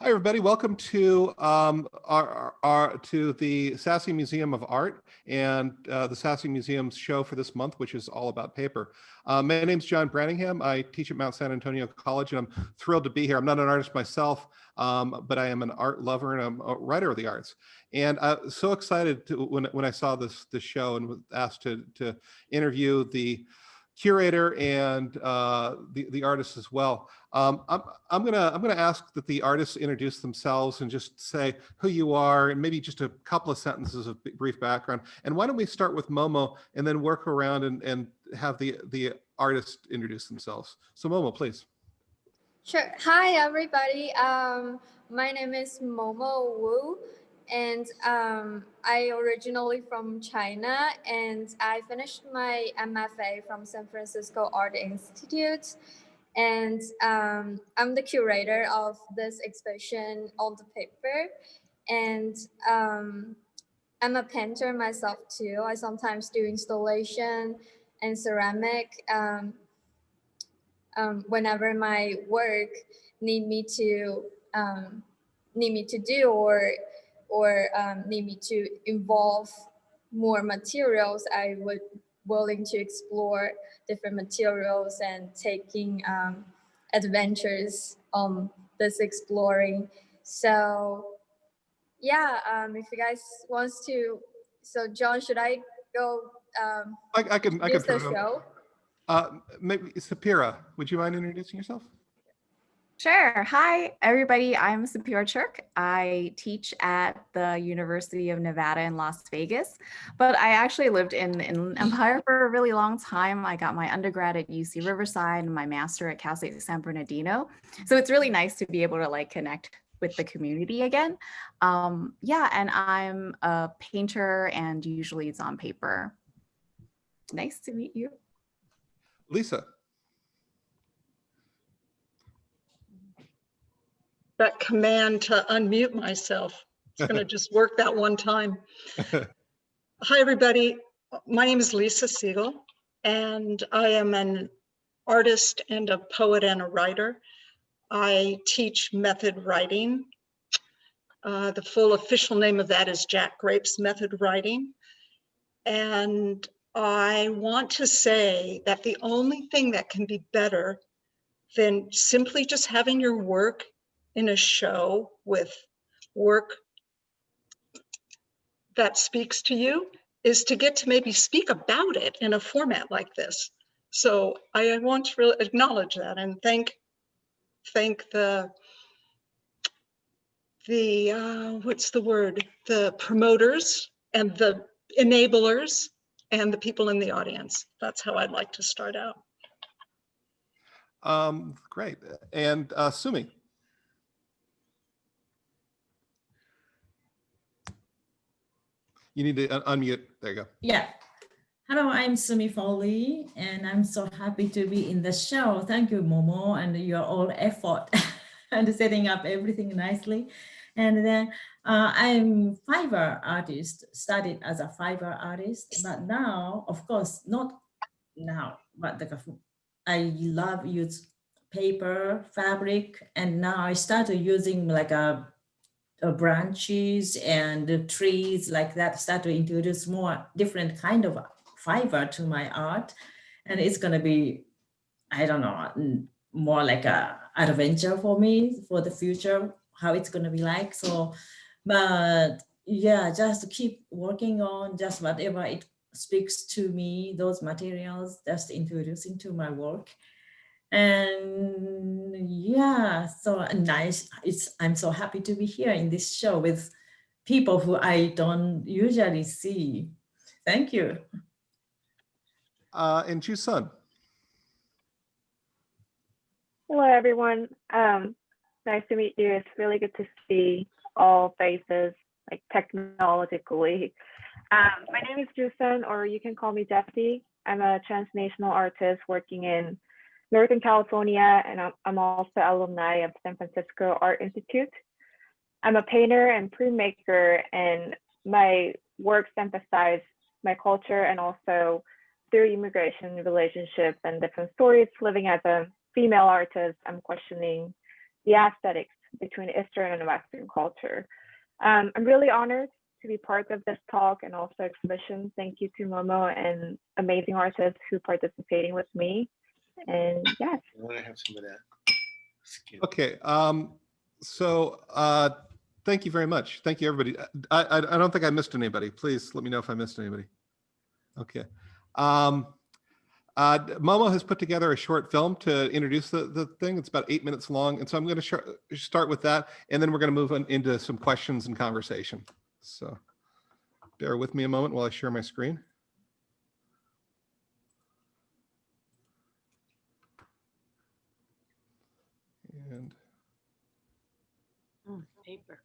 Hi, everybody. Welcome to to the Sasse Museum of Art and the Sasse Museum's show for this month, which is all about paper. My name's John Branningham. I teach at Mount San Antonio College, and I'm thrilled to be here. I'm not an artist myself, but I am an art lover and I'm a writer of the arts. And I'm so excited when I saw this show and was asked to interview the curator and the artist as well. I'm gonna ask that the artists introduce themselves and just say who you are and maybe just a couple of sentences of brief background. And why don't we start with Momo and then work around and have the artist introduce themselves. So Momo, please. Sure. Hi, everybody. My name is Mao Wu, and I originally from China, and I finished my MFA from San Francisco Art Institute, and I'm the curator of this exhibition on the paper, and I'm a painter myself too. I sometimes do installation and ceramic. Whenever my work need me to do or need me to involve more materials, I would willing to explore different materials and taking adventures on this exploring. So yeah, if you guys wants to, so John, should I go I can use throw the it show? Maybe Sapira, would you mind introducing yourself? Sure. Hi, everybody. I'm Sapira Churk. I teach at the University of Nevada in Las Vegas, but I actually lived in Inland Empire for a really long time. I got my undergrad at UC Riverside and my master at Cal State San Bernardino. So it's really nice to be able to like connect with the community again. Yeah, and I'm a painter and usually it's on paper. Nice to meet you. Lisa. That command to unmute myself. It's going to just work that one time. Hi, everybody. My name is Lisa Siegel, and I am an artist and a poet and a writer. I teach method writing. The full official name of that is Jack Grape's method writing. And I want to say that the only thing that can be better than simply just having your work in a show with work that speaks to you is to get to maybe speak about it in a format like this. So I want to really acknowledge that and thank the what's the word? The promoters and the enablers and the people in the audience. That's how I'd like to start out. Great. And Sumi. You need to unmute. There you go. Yeah. Hello, I'm Sumi Foley, and I'm so happy to be in the show. Thank you, Momo, and your all effort and setting up everything nicely. And then I'm fiber artist, started as a fiber artist, but now, of course, not now, but I love use paper, fabric, and now I started using like branches and the trees like that, start to introduce more different kind of fiber to my art. And it's going to be, I don't know, more like a adventure for me for the future, how it's going to be like. So, but yeah, just to keep working on just whatever it speaks to me, those materials, just introducing to my work. And yeah, so nice. I'm so happy to be here in this show with people who I don't usually see. Thank you. And Ju-sun. Hello, everyone. Nice to meet you. It's really good to see all faces, like technologically. My name is Ju-sun, or you can call me Defty. I'm a transnational artist working in Northern California, and I'm also alumni of San Francisco Art Institute. I'm a painter and printmaker, and my works emphasize my culture and also through immigration relationships and different stories. Living as a female artist, I'm questioning the aesthetics between Eastern and Western culture. I'm really honored to be part of this talk and also exhibition. Thank you to Momo and amazing artists who participating with me. And yes. I want to have some of that. Skin. Okay. So thank you very much. Thank you, everybody. I don't think I missed anybody. Please let me know if I missed anybody. Okay. Momo has put together a short film to introduce the thing. It's about 8 minutes long. And so I'm going to start with that. And then we're going to move on into some questions and conversation. So bear with me a moment while I share my screen. And paper.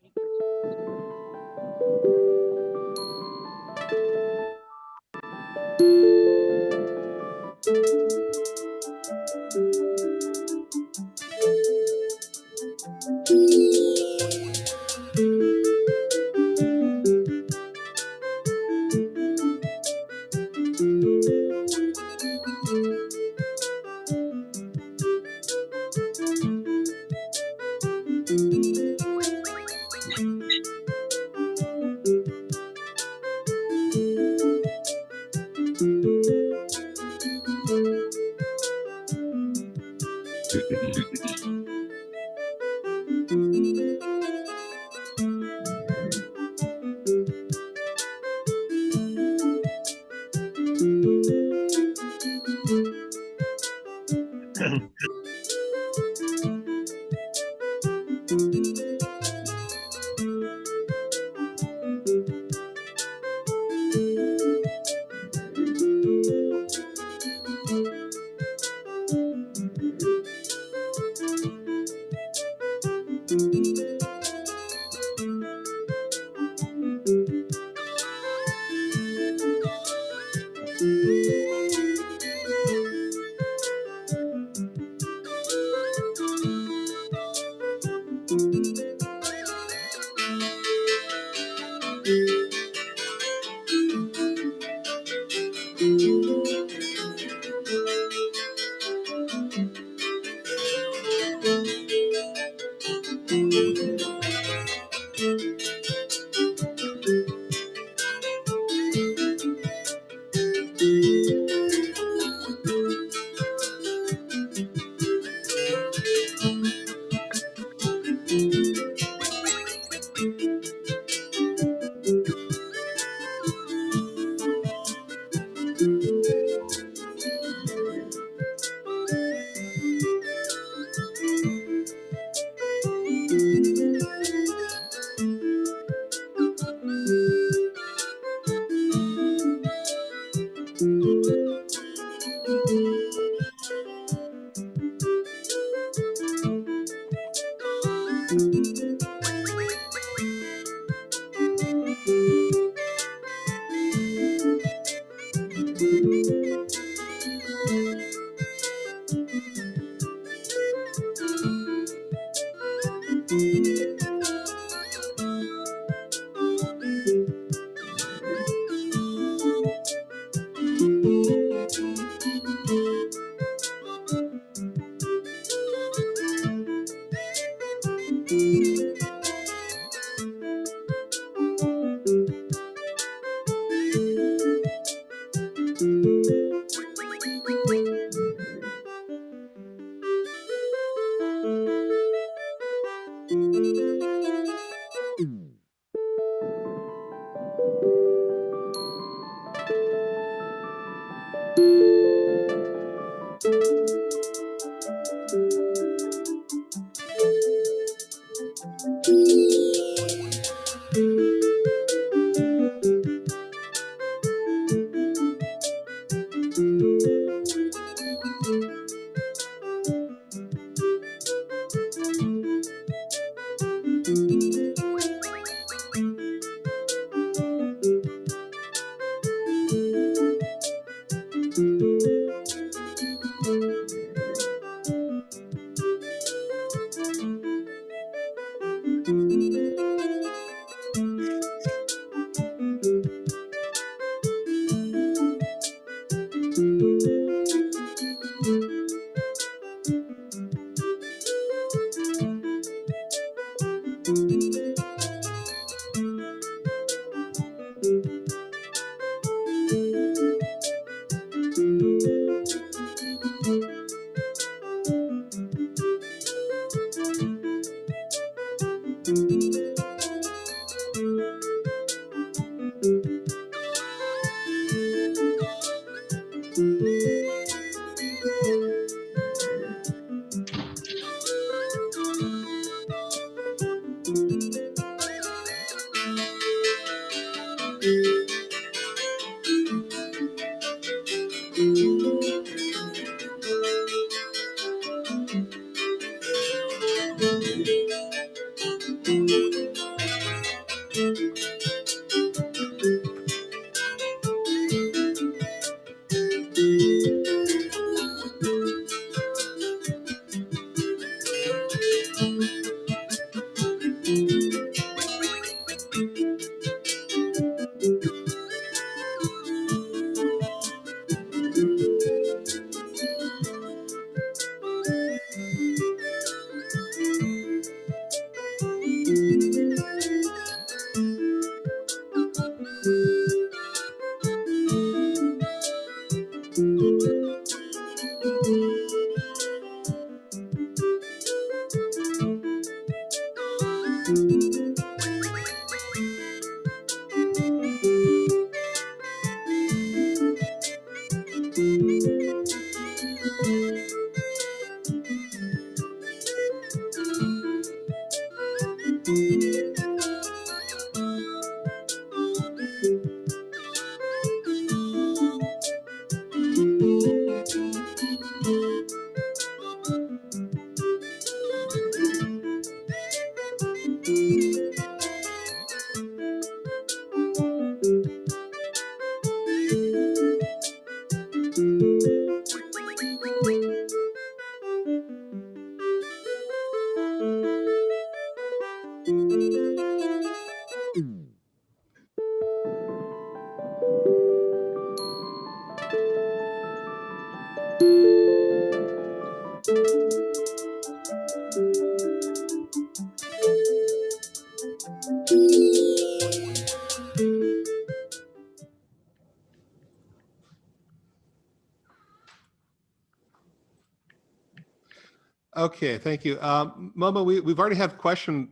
Okay, thank you. Momo, we've already had a question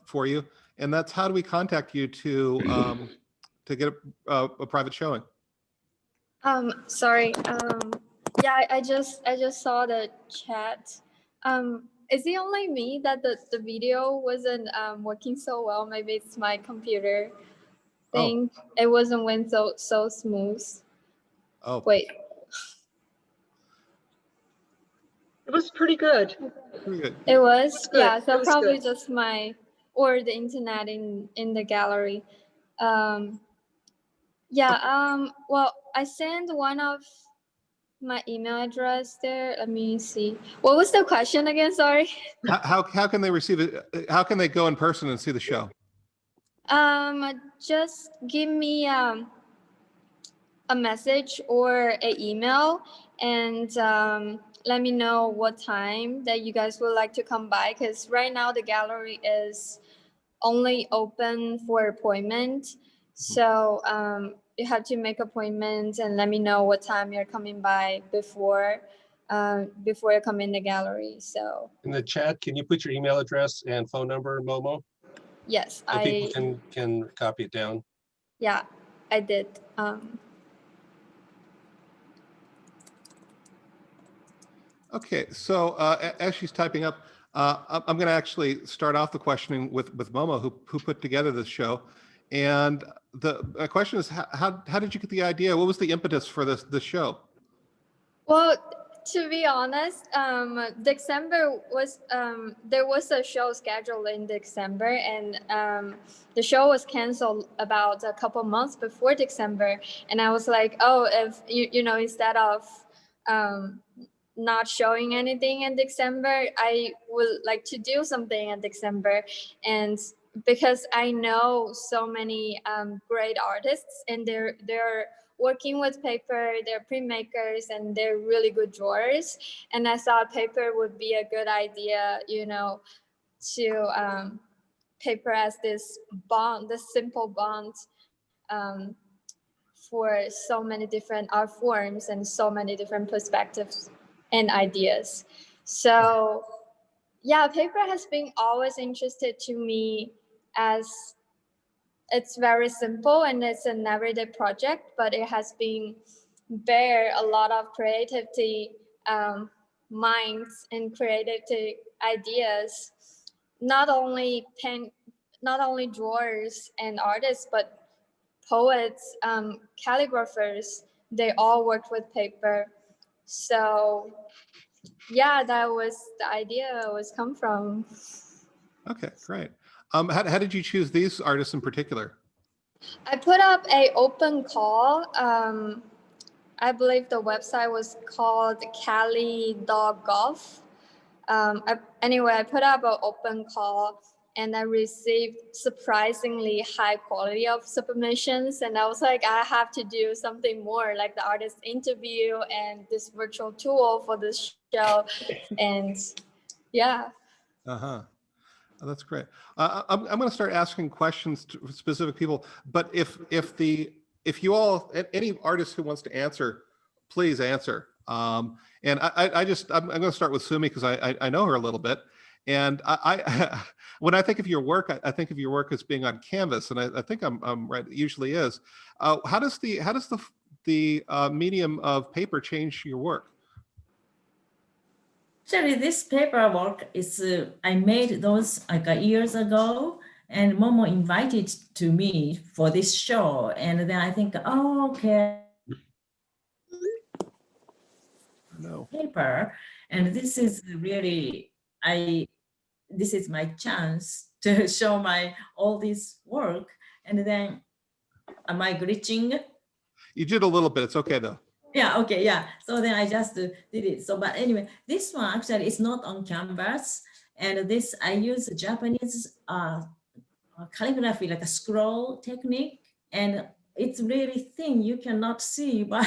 for you, and that's how do we contact you to get a private showing? Sorry. Yeah, I just saw the chat. Is it only me that the video wasn't working so well? Maybe it's my computer thing. It wasn't went so smooth. Oh, Wait. It was pretty good. pretty good. It was, good. yeah. It So was probably good. just my or the internet in the gallery. Um, yeah. Well, I sent one of my email address there. Let me see. What was the question again? Sorry. How can they receive it? How can they go in person and see the show? Just give me a message or an email, and let me know what time that you guys would like to come by. Because right now the gallery is only open for appointment. So you have to make appointments and let me know what time you're coming by before you come in the gallery. So In the chat, can you put your email address and phone number, Momo, yes, so people can copy it down? yeah, I did. Okay, so as she's typing up, I'm going to actually start off the questioning with Momo, who put together this show. And the question is, how did you get the idea? What was the impetus for this show? Well, to be honest, December was there was a show scheduled in December, and the show was canceled about a couple months before December. And I was like, oh, if you know, instead of not showing anything in December, I would like to do something in December. And because I know so many great artists, and they're working with paper, they're printmakers, and they're really good drawers. And I thought paper would be a good idea, you know, to paper as this bond, this simple bond um, for so many different art forms and so many different perspectives and ideas. So yeah, paper has been always interested to me as it's very simple and it's an everyday project, but it has been bear a lot of creativity minds and creativity ideas. Not only not only drawers and artists, but poets, calligraphers. They all work with paper. So yeah, that was the idea was come from. Okay, great. How did you choose these artists in particular? I put up a open call. I believe the website was called Cali.gov. Anyway, I put up an open call and I received surprisingly high quality of submissions. And I was like, I have to do something more, like the artist interview and this virtual tool for this show. And yeah. Uh-huh. Oh, that's great. I'm going to start asking questions to specific people, but if you all, any artist who wants to answer, please answer. And I'm going to start with Sumi because I know her a little bit. And when I think of your work, I think of your work as being on canvas, and I think I'm right. It usually is. How does the medium of paper change your work? Actually, this paperwork is I made those like years ago, and Momo invited to me for this show, and then I think, oh, okay, No. paper, and this is really this is my chance to show my all this work, and then am I glitching? You did a little bit. It's okay though. Yeah, okay, yeah. So then I just did it. So, but anyway, this one actually is not on canvas. And this, I use Japanese calligraphy, like a scroll technique. And it's really thin. You cannot see but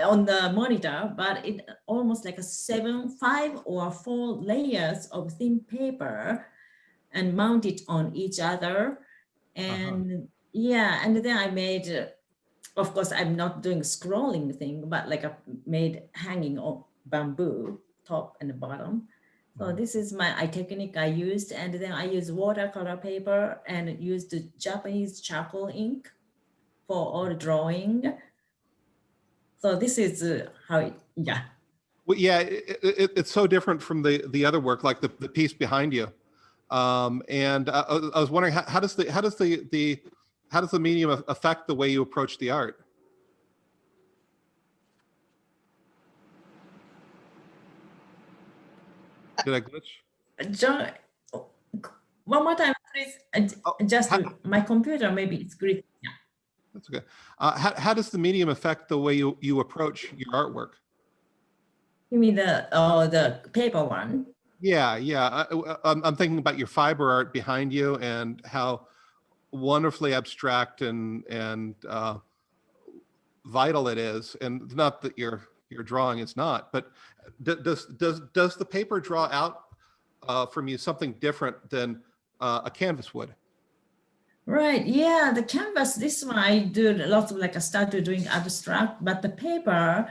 on the monitor, but it almost like a 5 or 4 layers of thin paper and mount it on each other. And yeah, and then I made, of course, I'm not doing scrolling thing, but like I made hanging on bamboo, top and bottom. So this is my technique I used, and then I use watercolor paper and used the Japanese charcoal ink for all the drawing. So this is how it, yeah. Well, yeah, it's so different from the other work, like the piece behind you. And I was wondering how does the medium affect the way you approach the art? Did I glitch? John, one more time, please. Just my computer, maybe it's great. Yeah. That's okay. How does the medium affect the way you approach your artwork? You mean the paper one? Yeah, yeah. I'm thinking about your fiber art behind you and how wonderfully abstract and vital it is. And not that your drawing is not, but does the paper draw out from you something different than a canvas would? Right. Yeah, the canvas. This one I do lots of I started doing abstract, but the paper,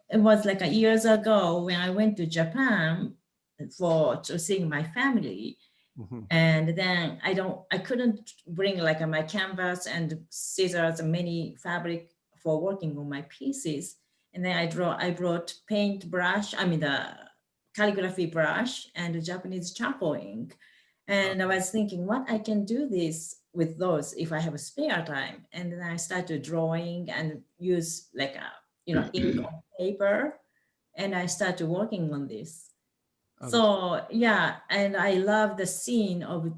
it was years ago when I went to Japan to seeing my family. Mm-hmm. And then I couldn't bring my canvas and scissors and many fabric for working on my pieces. And then I brought paint brush, the calligraphy brush and the Japanese charcoal ink. And I was thinking what I can do this with those if I have a spare time. And then I started drawing and use ink on paper. And I started working on this. So yeah, and I love the scene of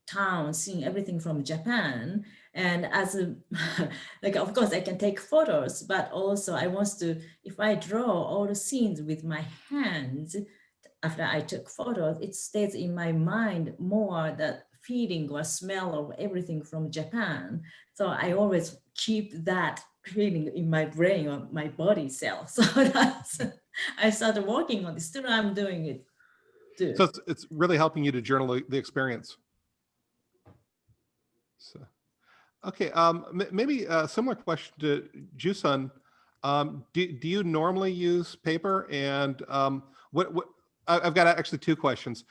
town, seeing everything from Japan. And as a, of course I can take photos, but also I want to, if I draw all the scenes with my hands, after I took photos, it stays in my mind more the feeling or smell of everything from Japan. So I always keep that feeling in my brain or my body cells. So that's, I started working on this. Still, I'm doing it too. So it's really helping you to journal the experience. So, okay, maybe a similar question to Jusun. Do you normally use paper? And what I've got actually two questions.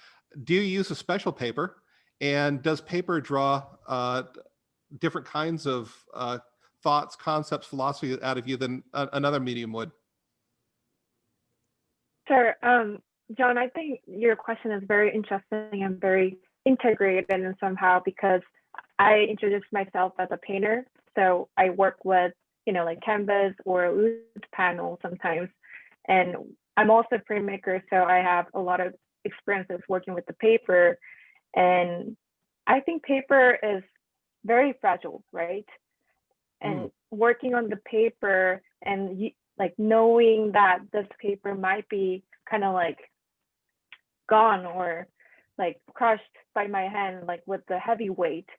Do you use a special paper? And does paper draw different kinds of thoughts, concepts, philosophy out of you than another medium would? Sure. John, I think your question is very interesting and very integrated in somehow, because I introduced myself as a painter. So I work with, canvas or wood panel sometimes. And I'm also a printmaker, so I have a lot of experiences working with the paper. And I think paper is very fragile, right? And working on the paper and knowing that this paper might be kind of gone or crushed by my hand, with the heavy weight,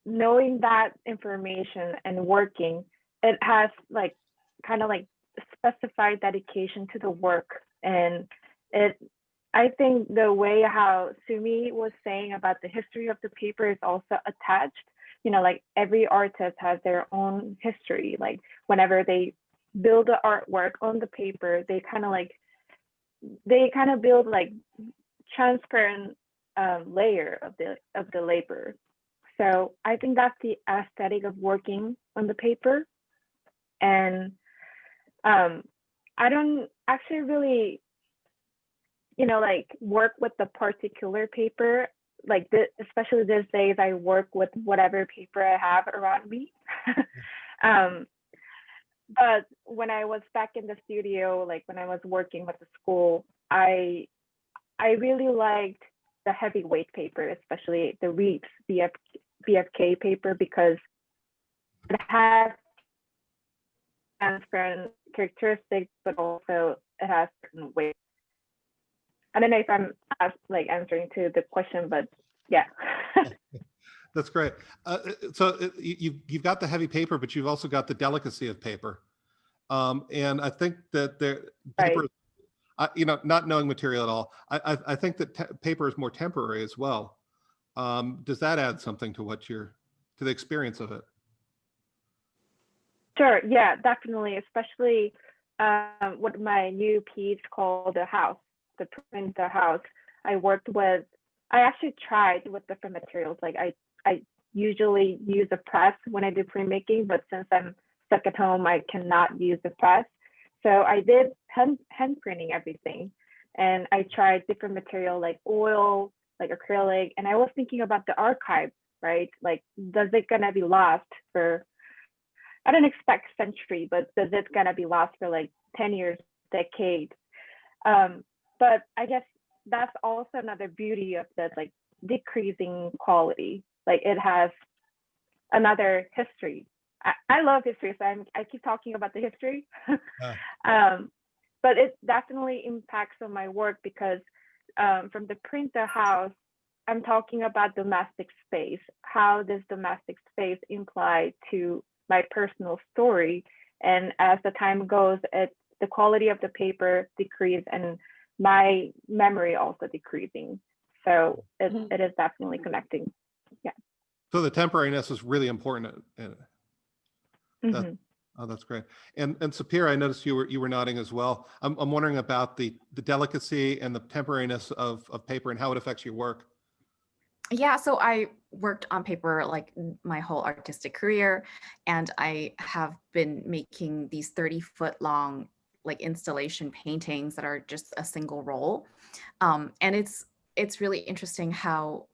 knowing that information and working, it has specified dedication to the work. And I think the way how Sumi was saying about the history of the paper is also attached. Every artist has their own history. Whenever they build the artwork on the paper, they kind of build transparent layer of the labor. So I think that's the aesthetic of working on the paper. And I don't actually really work with the particular paper. Especially these days, I work with whatever paper I have around me. But when I was back in the studio, when I was working with the school, I really liked the heavyweight paper, especially the Reeves BFK paper, because it has transparent characteristics, but also it has certain weight. I don't know if I'm answering to the question, but yeah. That's great. So you've got the heavy paper, but you've also got the delicacy of paper. And I think that paper, Right. Not knowing material at all, I think that paper is more temporary as well. Does that add something to to the experience of it? Sure. Yeah, definitely. Especially with my new piece called The House. the printer house, I actually tried with different materials. Like I usually use a press when I do printmaking, but since I'm stuck at home, I cannot use the press. So I did hand printing everything. And I tried different material like oil, like acrylic. And I was thinking about the archive, right? Like, does it gonna be lost for, I don't expect century, but does it gonna be lost for like 10 years, decades? But I guess that's also another beauty of the like decreasing quality. Like it has another history. I love history, so I keep talking about the history. But it definitely impacts on my work because from the printer house, I'm talking about domestic space. How does domestic space imply to my personal story? And as the time goes, the quality of the paper decreases and my memory also decreasing. So it is definitely connecting. Yeah. So the temporariness is really important. Mm-hmm. Oh, that's great. And Sapir, I noticed you were nodding as well. I'm wondering about the delicacy and the temporariness of paper and how it affects your work. Yeah, so I worked on paper like my whole artistic career, and I have been making these 30-foot long like installation paintings that are just a single roll. And it's really interesting how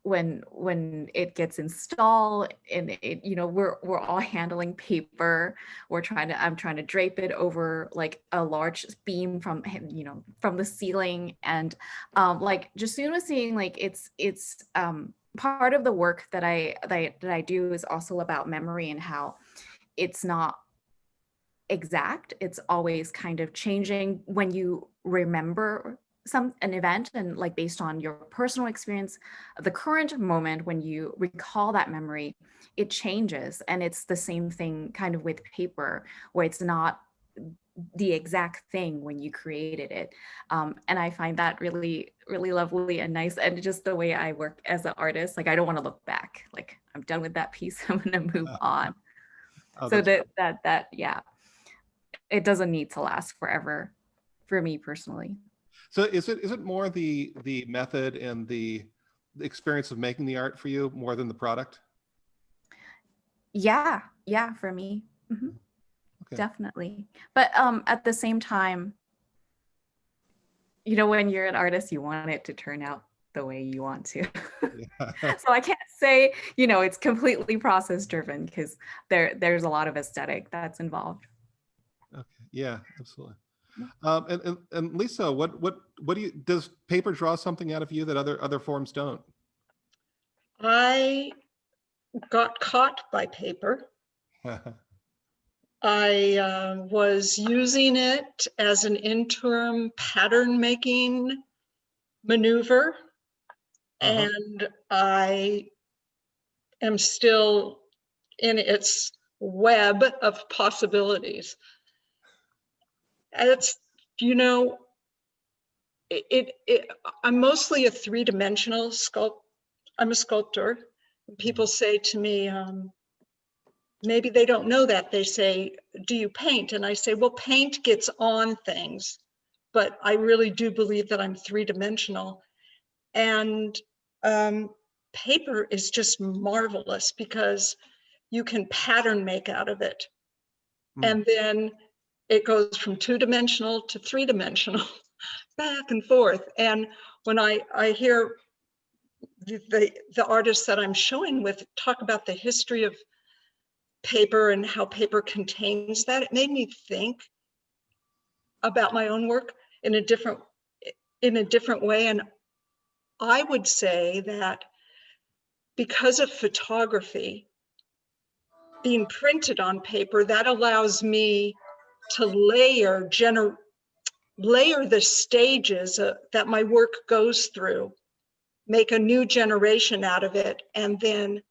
when it gets installed and it, you know, we're all handling paper. I'm trying to drape it over like a large beam from, you know, from the ceiling. And like Jasun was saying, like it's part of the work that I do is also about memory and how it's not exact. It's always kind of changing when you remember an event, and like based on your personal experience of the current moment, when you recall that memory, it changes. And it's the same thing kind of with paper, where it's not the exact thing when you created it. And I find that really, really lovely and nice. And just the way I work as an artist, like I don't want to look back. Like I'm done with that piece. I'm gonna move on. Oh, So that's that yeah, it doesn't need to last forever for me personally. So is it more the method and the experience of making the art for you more than the product? Yeah, for me. Okay. Definitely. But at the same time, you know, when you're an artist, you want it to turn out the way you want to. Yeah. So I can't say, you know, it's completely process driven, because there's a lot of aesthetic that's involved. Okay. Yeah, absolutely. And Lisa, what do you, does paper draw something out of you that other forms don't? I got caught by paper. I was using it as an interim pattern making maneuver, and I am still in its web of possibilities. It's, you know, I'm mostly a three-dimensional I'm a sculptor. People say to me, maybe they don't know that. They say, do you paint? And I say, well, paint gets on things, but I really do believe that I'm three-dimensional. And paper is just marvelous because you can pattern make out of it. And then it goes from two-dimensional to three-dimensional, back and forth. And when I hear the artists that I'm showing with talk about the history of paper and how paper contains that, it made me think about my own work in a different way. And I would say that because of photography being printed on paper, that allows me to layer the stages that my work goes through, make a new generation out of it, and then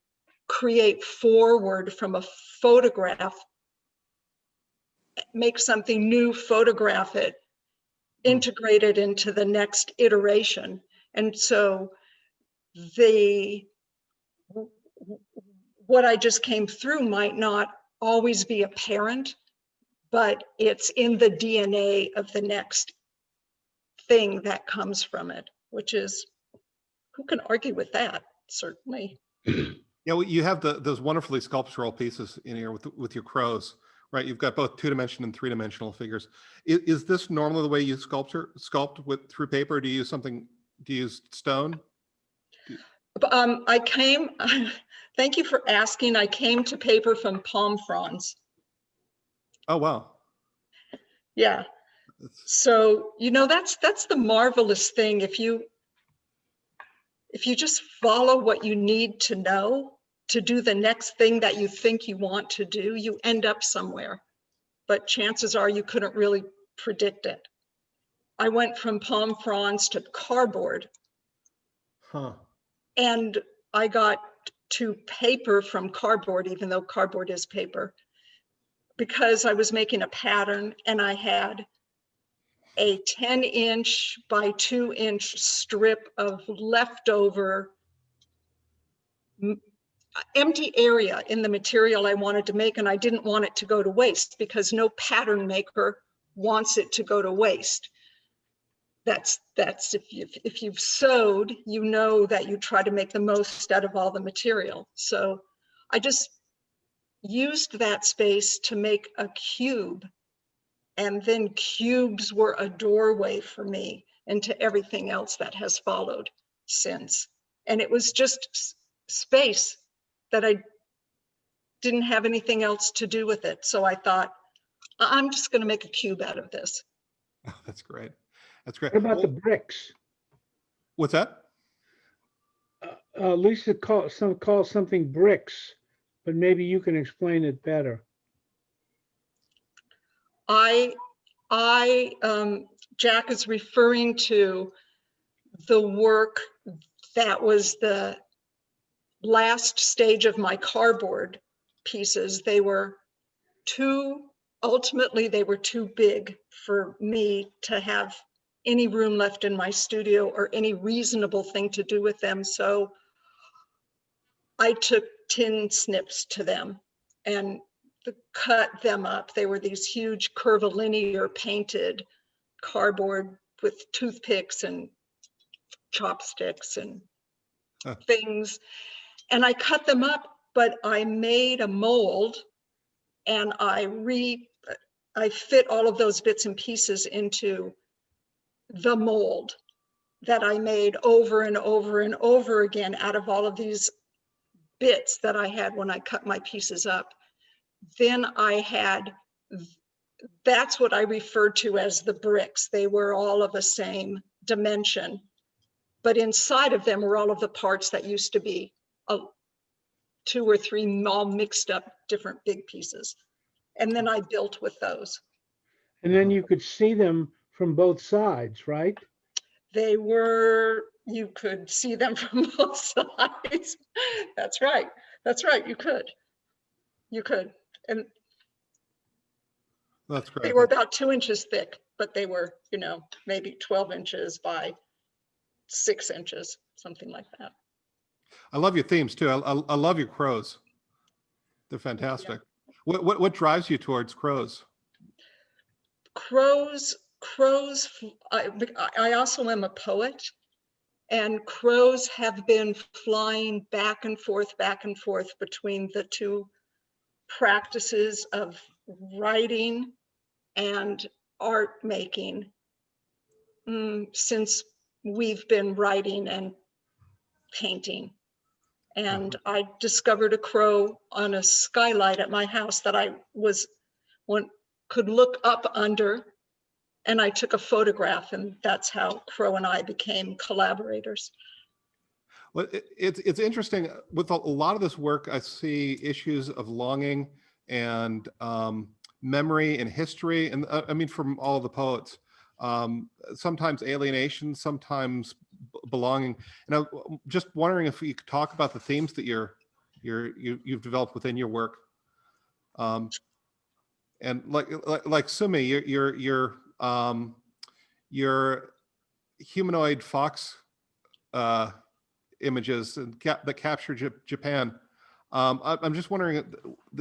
create forward from a photograph, make something new, photograph it, integrate it into the next iteration. And so what I just came through might not always be apparent, but it's in the DNA of the next thing that comes from it, which is, who can argue with that? Certainly. Yeah, well, you have those wonderfully sculptural pieces in here with your crows, right? You've got both 2-dimensional and 3-dimensional figures. Is this normally the way you sculpt with through paper? Do you use something? Do you use stone? I came, thank you for asking. I came to paper from palm fronds. Oh, wow. Yeah. So, you know, that's the marvelous thing. If you just follow what you need to know to do the next thing that you think you want to do, you end up somewhere. But chances are you couldn't really predict it. I went from palm fronds to cardboard. Huh. And I got to paper from cardboard, even though cardboard is paper, because I was making a pattern and I had a 10-inch by 2-inch strip of leftover empty area in the material I wanted to make, and I didn't want it to go to waste because no pattern maker wants it to go to waste. That's if you've sewed, you know that you try to make the most out of all the material. So I just used that space to make a cube, and then cubes were a doorway for me into everything else that has followed since. And it was just space that I didn't have anything else to do with it. So I thought, I'm just going to make a cube out of this. Oh, that's great. That's great. What about the Well, bricks? what's that? Lisa calls something bricks, but maybe you can explain it better. Jack is referring to the work that was the last stage of my cardboard pieces. Ultimately they were too big for me to have any room left in my studio or any reasonable thing to do with them. So I took tin snips to them and cut them up. They were these huge curvilinear painted cardboard with toothpicks and chopsticks and things. And I cut them up, but I made a mold and I fit all of those bits and pieces into the mold that I made over and over and over again out of all of these bits that I had when I cut my pieces up. Then that's what I referred to as the bricks. They were all of the same dimension, but inside of them were all of the parts that used to be 2 or 3 all mixed up different big pieces. And then I built with those. And then you could see them from both sides, right? You could see them from both sides. That's right. You could. And That's great. they were about 2 inches thick, but they were, maybe 12 inches by 6 inches, something like that. I love your themes too. I love your crows. They're fantastic. Yeah. What drives you towards crows? Crows. I also am a poet, and crows have been flying back and forth between the two practices of writing and art making since we've been writing and painting. And I discovered a crow on a skylight at my house that I could look up under, and I took a photograph, and that's how Crow and I became collaborators. Well, it's interesting with a lot of this work. I see issues of longing and memory and history, and I mean from all the poets. Sometimes alienation, sometimes belonging. And I'm just wondering if you could talk about the themes that you've developed within your work. And like Sumi, your humanoid fox images that capture Japan. I'm just wondering,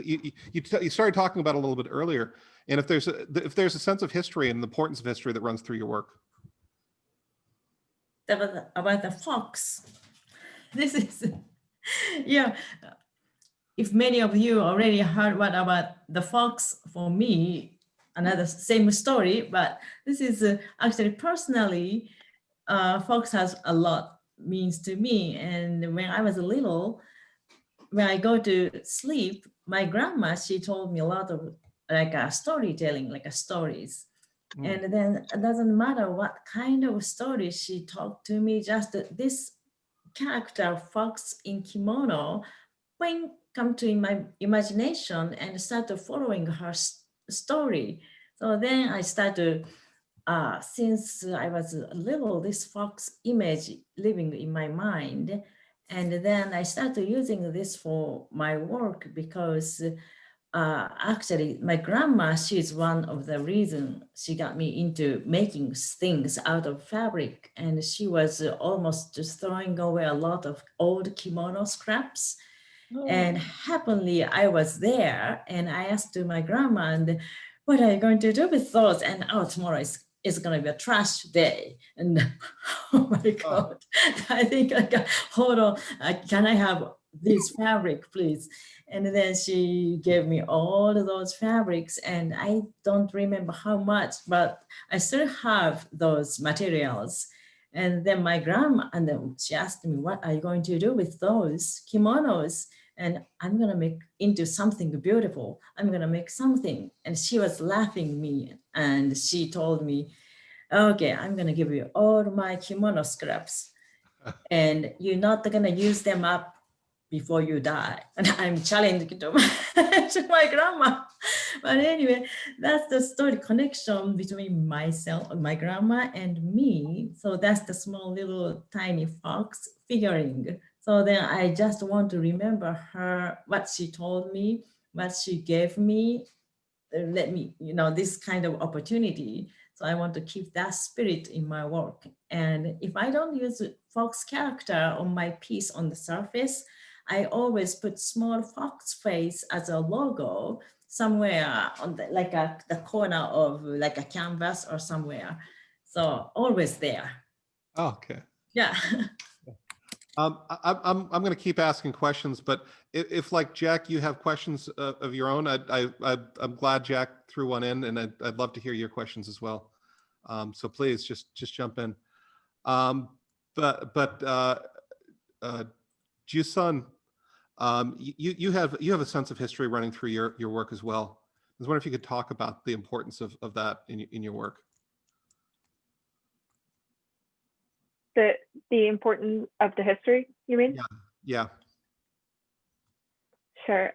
you started talking about it a little bit earlier, and if there's a sense of history and the importance of history that runs through your work. about the fox. This is, yeah. If many of you already heard what about the fox, for me, another same story, but this is actually personally, fox has a lot means to me. And when I was little, when I go to sleep, my grandma, she told me a lot of like storytelling, like stories. And then it doesn't matter what kind of story she talked to me, just this character fox in kimono, when come to my imagination and started following her story. So then I started, since I was little, this fox image living in my mind. And then I started using this for my work because actually my grandma, she's one of the reasons she got me into making things out of fabric. And she was almost just throwing away a lot of old kimono scraps. And happily I was there and I asked my grandma, and what are you going to do with those? And oh, tomorrow is going to be a trash day. And oh my God, I think I got, hold on, can I have this fabric, please? And then she gave me all of those fabrics, and I don't remember how much, but I still have those materials. And then my grandma, and then she asked me, what are you going to do with those kimonos? And I'm gonna make into something beautiful. I'm gonna make something. And she was laughing me, and she told me, okay, I'm gonna give you all my kimono scraps, and you're not gonna use them up before you die. And I'm challenging to to my grandma. But anyway, that's the story connection between myself, my grandma, and me. So that's the small little tiny fox figurine. So then I just want to remember her, what she told me, what she gave me, let me, this kind of opportunity. So I want to keep that spirit in my work. And if I don't use fox character on my piece on the surface, I always put small fox face as a logo somewhere on the corner of like a canvas or somewhere. So always there. Oh, okay. Yeah. I'm going to keep asking questions, but if like Jack, you have questions of your own, I'm glad Jack threw one in, and I'd love to hear your questions as well. So please just jump in. Jusun, you have a sense of history running through your work as well. I was wondering if you could talk about the importance of that in your work. The importance of the history, you mean? Yeah. Sure.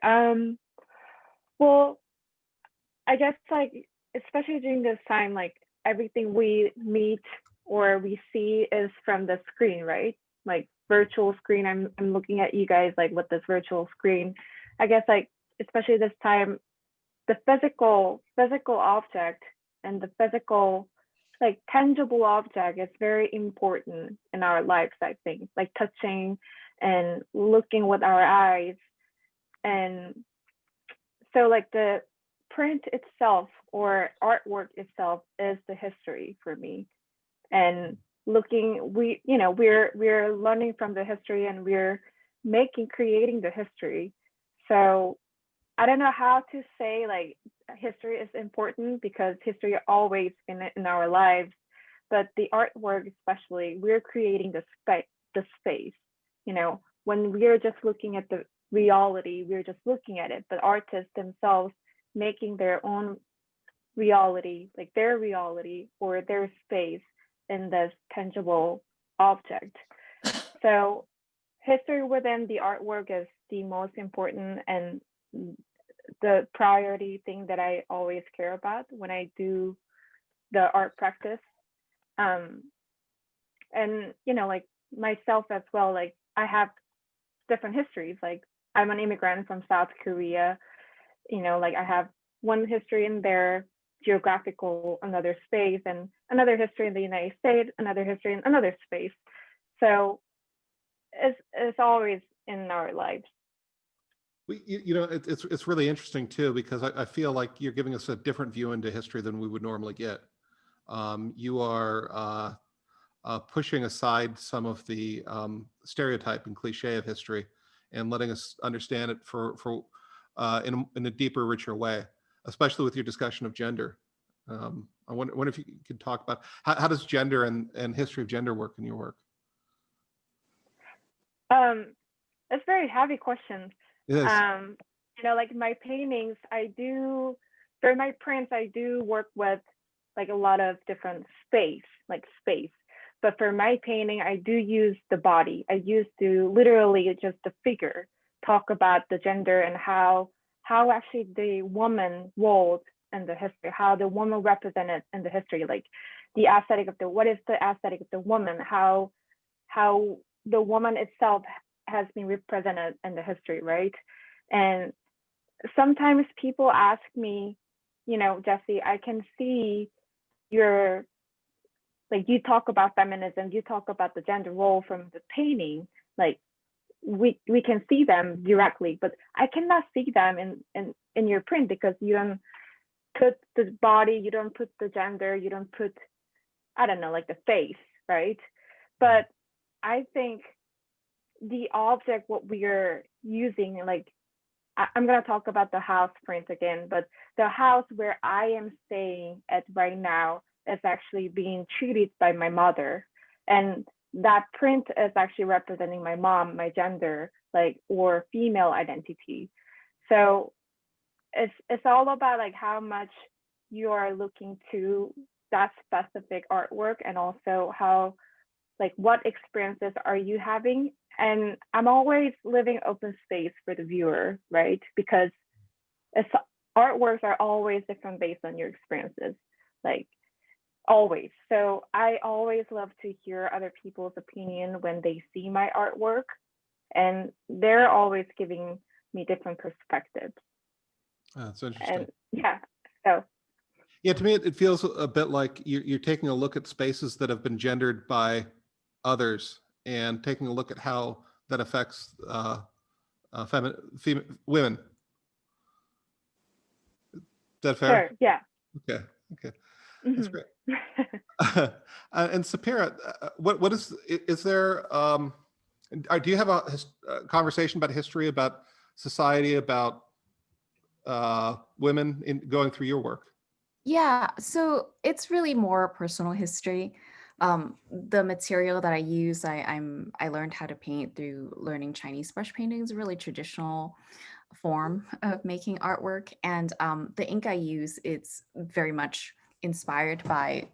Well, I guess like, especially during this time, like everything we meet or we see is from the screen, right? Like virtual screen. I'm looking at you guys like with this virtual screen. I guess like, especially this time, the physical object and the physical, like tangible object is very important in our lives, I think, like touching and looking with our eyes. And so like the print itself or artwork itself is the history for me. And looking, we're learning from the history, and we're creating the history. So I don't know how to say like history is important, because history always in our lives, but the artwork especially, we're creating the space. When we're just looking at the reality, we're just looking at it, but artists themselves making their own reality, like their reality or their space in this tangible object. So history within the artwork is the most important and the priority thing that I always care about when I do the art practice. And like myself as well, like I have different histories. Like I'm an immigrant from South Korea, like I have one history in their geographical, another space, and another history in the United States, another history in another space. So it's always in our lives. It's really interesting too, because I feel like you're giving us a different view into history than we would normally get. You are pushing aside some of the stereotype and cliche of history and letting us understand it in a deeper, richer way, especially with your discussion of gender. I wonder if you could talk about how does gender and history of gender work in your work? It's a very heavy question. It is. Like my paintings, for my prints, I do work with like a lot of different space. But for my painting, I do use the body. I used to literally just the figure, talk about the gender and how actually the woman role in the history, how the woman represented in the history, like the aesthetic of what is the aesthetic of the woman, how the woman itself has been represented in the history, right? And sometimes people ask me, Jesse, I can see you talk about feminism, you talk about the gender role from the painting, like we can see them directly, but I cannot see them in your print because you don't put the body, you don't put the gender, you don't put, I don't know, like the face, right? But I think the object, what we are using, like I'm going to talk about the house print again, but the house where I am staying at right now is actually being treated by my mother. And that print is actually representing my mom, my gender, or female identity. So it's all about like how much you are looking to that specific artwork, and also how, like, what experiences are you having. And I'm always leaving open space for the viewer, right? Because artworks are always different based on your experiences, like always. So I always love to hear other people's opinion when they see my artwork, and they're always giving me different perspectives. That's interesting. And yeah, so. Yeah, to me, it feels a bit like you're taking a look at spaces that have been gendered by others and taking a look at how that affects women. Is that fair? Sure, yeah. Okay, that's great. And Sapira, what is there? Do you have a conversation about history, about society, about women going through your work? Yeah, so it's really more personal history. The material that I use, I learned how to paint through learning Chinese brush painting. Is a really traditional form of making artwork, and the ink I use, it's very much inspired by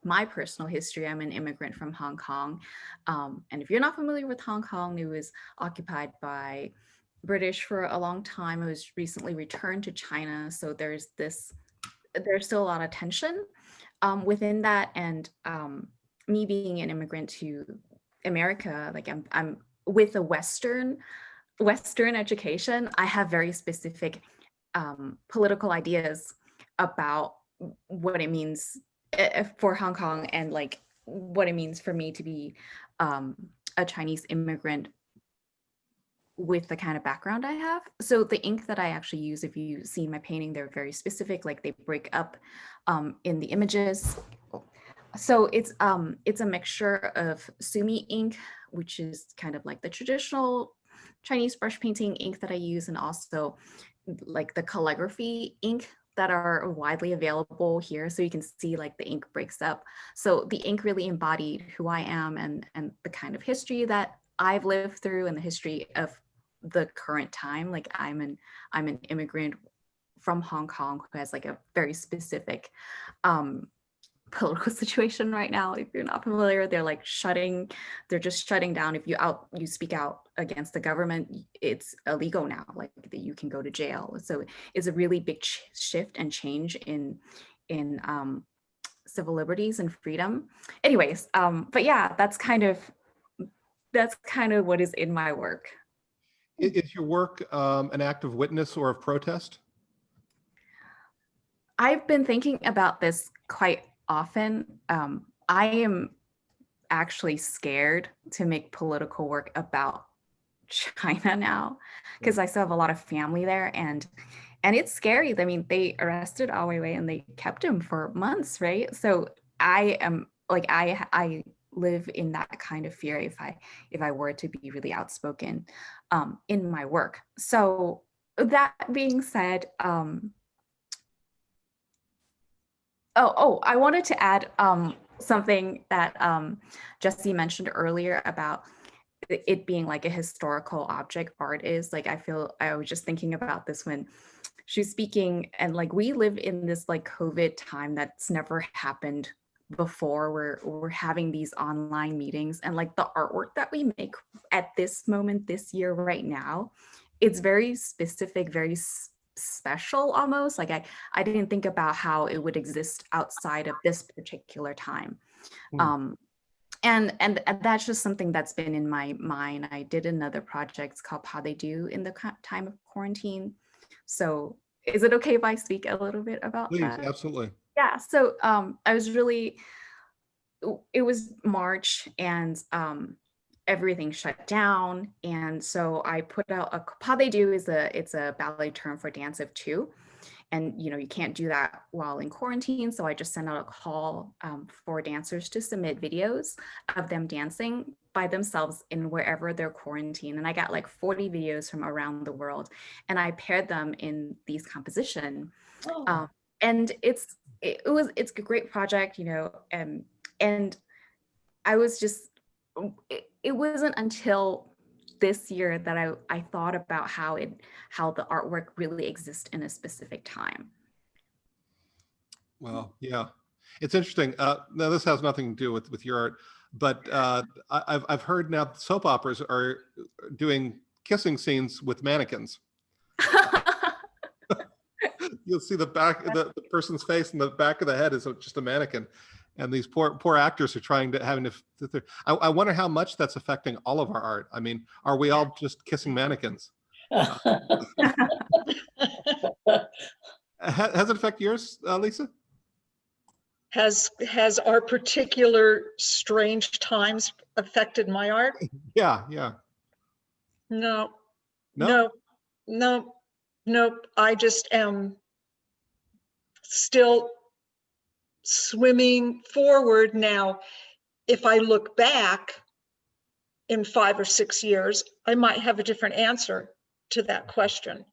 my personal history. I'm an immigrant from Hong Kong, and if you're not familiar with Hong Kong, it was occupied by British for a long time. It was recently returned to China, so there's still a lot of tension within that. And me being an immigrant to America, like I'm with a Western education, I have very specific political ideas about what it means for Hong Kong, and like what it means for me to be a Chinese immigrant with the kind of background I have. So the ink that I actually use, if you see my painting, they're very specific, like they break up in the images. So it's a mixture of Sumi ink, which is kind of like the traditional Chinese brush painting ink that I use, and also like the calligraphy ink that are widely available here. So you can see like the ink breaks up. So the ink really embodied who I am and the kind of history that I've lived through, and the history of the current time. Like I'm an immigrant from Hong Kong who has like a very specific political situation right now. If you're not familiar, they're just shutting down. If you speak out against the government, it's illegal now, like that you can go to jail. So it's a really big shift and change in civil liberties and freedom. Anyways, but yeah, that's kind of what is in my work. Is your work an act of witness or of protest? I've been thinking about this quite often. I am actually scared to make political work about China now, because I still have a lot of family there, and it's scary. I mean, they arrested Mao Wu and they kept him for months, right? So I am like, I live in that kind of fear if I were to be really outspoken in my work. So that being said, I wanted to add something that Jesse mentioned earlier about it being like a historical object art is. Like, I was just thinking about this when she was speaking, and like we live in this like COVID time that's never happened before. We're having these online meetings, and like the artwork that we make at this moment this year right now, it's very specific, very special almost. Like I didn't think about how it would exist outside of this particular time. And that's just something that's been in my mind. I did another project, it's called How They Do in the time of quarantine. So is it okay if I speak a little bit about Please, that? absolutely. Yeah, so I was really, it was March, and everything shut down. And so I put out How They Do it's a ballet term for dance of two. And you can't do that while in quarantine. So I just sent out a call for dancers to submit videos of them dancing by themselves in wherever they're quarantined. And I got like 40 videos from around the world, and I paired them in these composition. And it's a great project, and I was just, it wasn't until this year that I thought about how the artwork really exists in a specific time. Well, yeah, it's interesting. Now this has nothing to do with your art, but I've heard now soap operas are doing kissing scenes with mannequins. You'll see the the person's face, and the back of the head is just a mannequin. And these poor actors are having to sit there. I wonder how much that's affecting all of our art. I mean, are we all just kissing mannequins? Has it affected yours, Lisa? Has our particular strange times affected my art? Yeah. No, No? nope. I just am still swimming forward now. If I look back in 5 or 6 years, I might have a different answer to that question.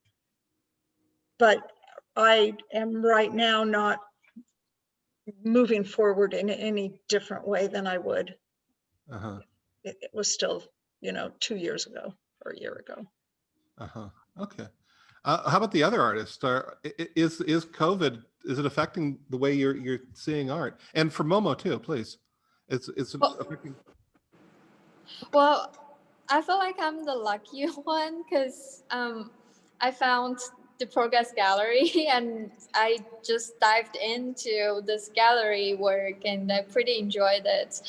But I am right now not moving forward in any different way than I would. It was still, 2 years ago or a year ago. Okay. How about the other artists? Is COVID, is it affecting the way you're seeing art? And for Momo too, please. It's affecting. Well, I feel like I'm the lucky one because I found the Progress Gallery and I just dived into this gallery work and I pretty enjoyed it.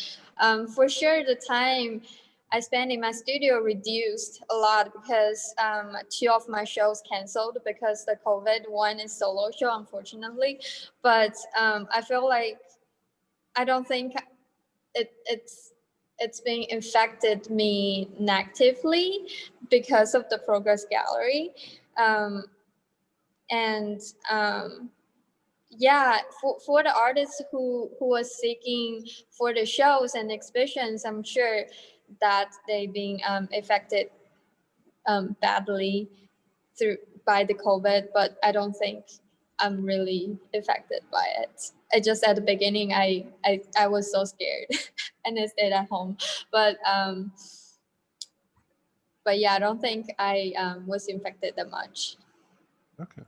For sure, the time I spent in my studio reduced a lot because 2 of my shows canceled because the COVID. One is solo show, unfortunately. But I feel like I don't think it's being infected me negatively because of the Progress Gallery. Yeah, for the artists who are seeking for the shows and exhibitions, I'm sure that they being affected badly by the COVID, but I don't think I'm really affected by it. I just at the beginning I was so scared and I stayed at home, but yeah, I don't think I was infected that much. Okay.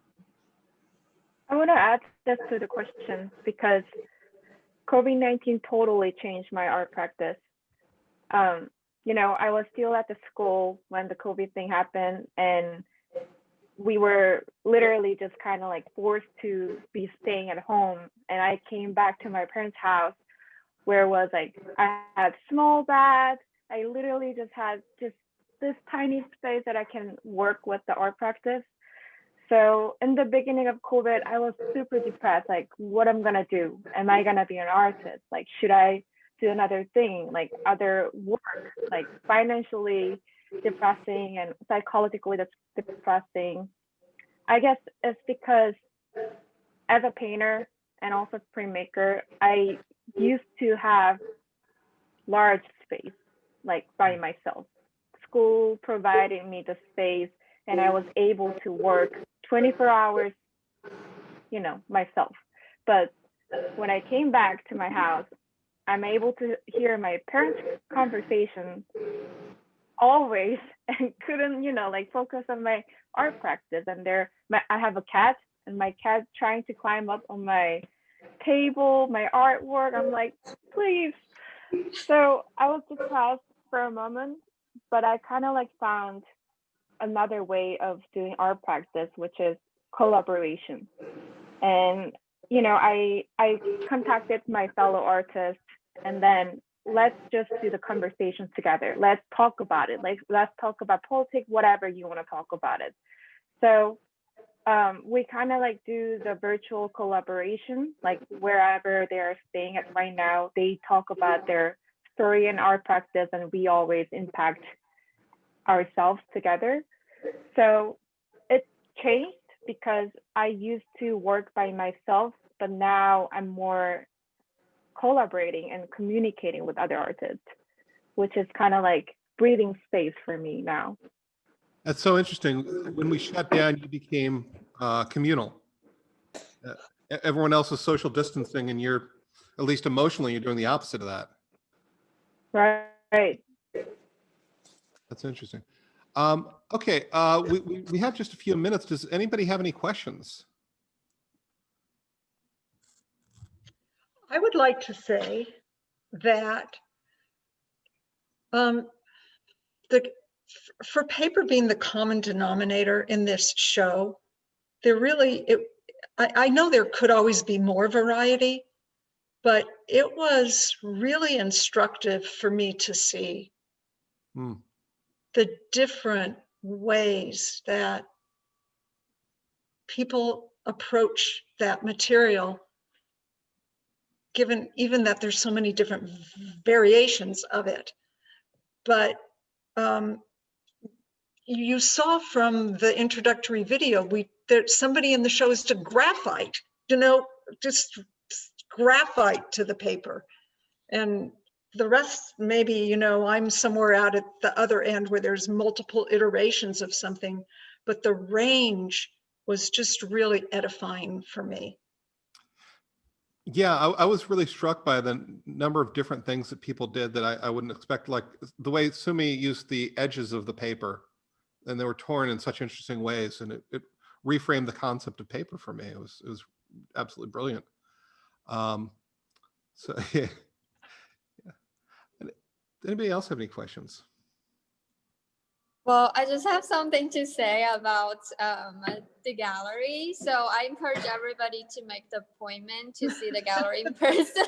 I want to add this to the question because COVID-19 totally changed my art practice. I was still at the school when the COVID thing happened, and we were literally just kind of like forced to be staying at home. And I came back to my parents' house where it was like, I had small bath. I literally just had just this tiny space that I can work with the art practice. So in the beginning of COVID, I was super depressed, like what I'm gonna do? Am I gonna be an artist? Like, should I do another thing, like other work, like financially depressing and psychologically that's depressing. I guess it's because as a painter and also printmaker, I used to have, large space, like by myself. School provided me the space, and I was able to work 24 hours, myself. But when I came back to my house, I'm able to hear my parents' conversation always and couldn't, focus on my art practice. And I have a cat, and my cat trying to climb up on my table, my artwork. I'm like, please. So I was depressed for a moment, but I kind of found another way of doing art practice, which is collaboration. And I contacted my fellow artists, and then let's just do the conversations together. Let's talk about it. Let's talk about politics, whatever you want to talk about it. So we kind of do the virtual collaboration, wherever they're staying at right now, they talk about their story and art practice, and we always impact ourselves together. So it changed because I used to work by myself, but now I'm more collaborating and communicating with other artists, which is kind of breathing space for me now. That's so interesting. When we shut down, you became communal. Everyone else is social distancing, and you're, at least emotionally, you're doing the opposite of that. Right. That's interesting. Okay, we have just a few minutes. Does anybody have any questions? I would like to say that for paper being the common denominator in this show, I know there could always be more variety, but it was really instructive for me to see the different ways that people approach that material, given even that there's so many different variations of it. But you saw from the introductory video, there's somebody in the show is to graphite, just graphite to the paper. And the rest, maybe, I'm somewhere out at the other end where there's multiple iterations of something, but the range was just really edifying for me. Yeah, I was really struck by the number of different things that people did that I wouldn't expect, like the way Sumi used the edges of the paper, and they were torn in such interesting ways, and it reframed the concept of paper for me. It was absolutely brilliant. So yeah. Anybody else have any questions? Well, I just have something to say about the gallery. So I encourage everybody to make the appointment to see the gallery in person.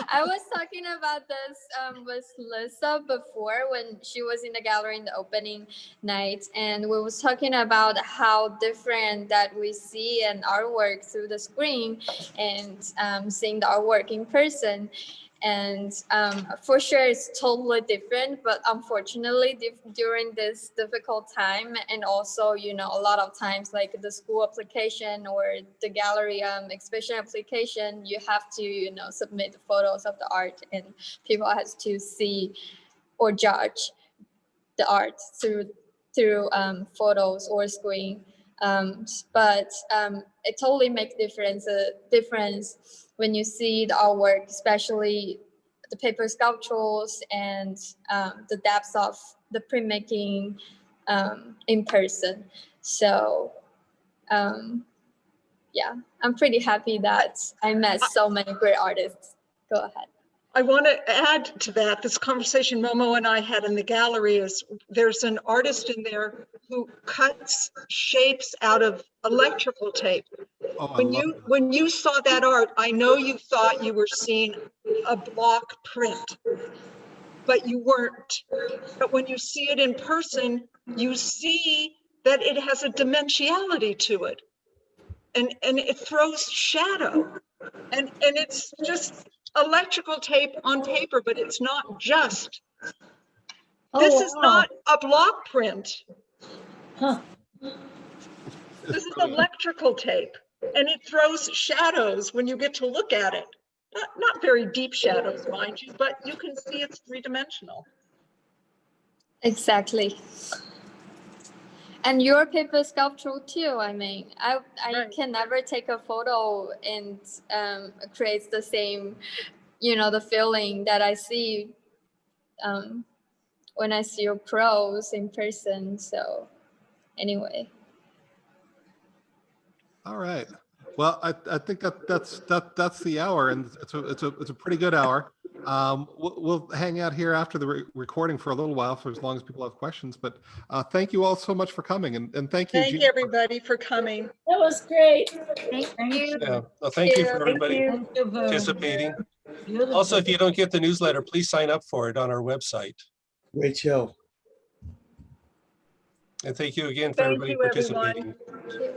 I was talking about this with Lisa before when she was in the gallery in the opening night, and we was talking about how different that we see an artwork through the screen and seeing the artwork in person. And for sure it's totally different, but unfortunately during this difficult time, and also a lot of times like the school application or the gallery exhibition application, you have to submit the photos of the art, and people has to see or judge the art through photos or screen. But it totally makes difference when you see the artwork, especially the paper sculptures and the depth of the printmaking in person. So yeah, I'm pretty happy that I met so many great artists. Go ahead. I want to add to that, this conversation Momo and I had in the gallery is there's an artist in there who cuts shapes out of electrical tape. Oh, when you saw that art, I know you thought you were seeing a block print, but you weren't. But when you see it in person, you see that it has a dimensionality to it, and it throws shadow, and it's just electrical tape on paper, but it's not just. This is not a block print. Huh. This is electrical tape, and it throws shadows when you get to look at it. Not very deep shadows, mind you, but you can see it's three-dimensional. Exactly. And your paper sculpture too. I mean, I Right. can never take a photo and create the same, the feeling that I see when I see your pros in person. So anyway. All right. Well, I think that's the hour, and it's a pretty good hour. We'll hang out here after the recording for a little while, for as long as people have questions. But thank you all so much for coming, and thank you, Thank Jean. you, everybody, for coming. That was great. Thank Thank you. you. Yeah, well, thank you for Thank everybody you. Thank you very much. participating. Beautiful. Also, if you don't get the newsletter, please sign up for it on our website. Great show. And thank you again for Thank everybody you, everyone. participating. Thank you.